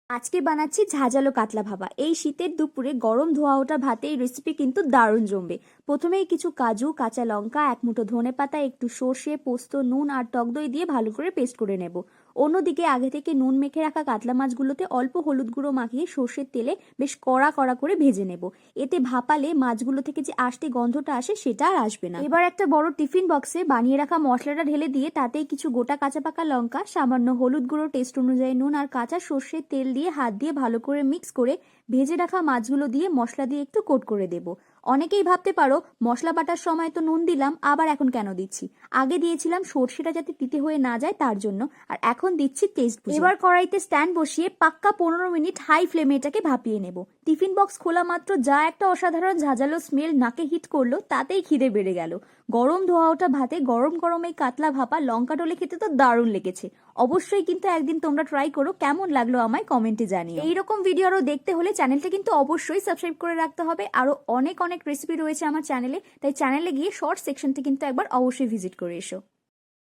আজকে বানাচ্ছি ঝাঁঝালো কাতলা ভাপা। এই শীতের দুপুরে গরম ধোয়া ওঠা ভাতে এই রেসিপি কিন্তু দারুণ জমবে। প্রথমেই কিছু কাজু, কাঁচা লঙ্কা, এক মুঠো ধনেপাতা, একটু সর্ষে, পোস্ত, নুন আর টক দই দিয়ে ভালো করে পেস্ট করে নেব। অন্যদিকে আগে থেকে নুন মেখে রাখা কাতলা মাছগুলোতে অল্প হলুদ গুঁড়ো মাখিয়ে সর্ষের তেলে বেশ কড়া কড়া করে ভেজে নেব। এতে ভাপালে মাছগুলো থেকে যে আষ্টে গন্ধটা আসে সেটা আর আসবে না। এবার একটা বড় টিফিন বক্সে বানিয়ে রাখা মশলাটা ঢেলে দিয়ে তাতেই কিছু গোটা কাঁচা পাকা লঙ্কা, সামান্য হলুদ গুঁড়ো, টেস্ট অনুযায়ী নুন আর কাঁচা সর্ষের তেল দিয়ে হাত দিয়ে ভালো করে মিক্স করে ভেজে রাখা মাছগুলো দিয়ে মশলা দিয়ে একটু কোট করে দেব। অনেকেই ভাবতে পারো মশলা বাটার সময় তো নুন দিলাম, আবার এখন কেন দিচ্ছি? আগে দিয়েছিলাম সর্ষেটা যাতে তিতে হয়ে না যায় তার জন্য, আর এখন দিচ্ছি টেস্ট বুঝে। এবার কড়াইতে স্ট্যান্ড বসিয়ে পাক্কা 15 মিনিট হাই ফ্লেমে এটাকে ভাপিয়ে নেব। টিফিন বক্স খোলা মাত্র যা একটা অসাধারণ ঝাঁঝালো স্মেল নাকে হিট করলো, তাতেই খিদে বেড়ে গেল। গরম ধোয়া ওঠা ভাতে গরম গরম এই কাতলা ভাপা লঙ্কা ডলে খেতে তো দারুণ লেগেছে। অবশ্যই কিন্তু একদিন তোমরা ট্রাই করো, কেমন লাগলো আমায় কমেন্টে জানিও। এইরকম ভিডিও আরও দেখতে হলে চ্যানেলটা কিন্তু অবশ্যই সাবস্ক্রাইব করে রাখতে হবে। আরও অনেক অনেক রেসিপি রয়েছে আমার চ্যানেলে, তাই চ্যানেলে গিয়ে শর্ট সেকশনটি কিন্তু একবার অবশ্যই ভিজিট করে এসো।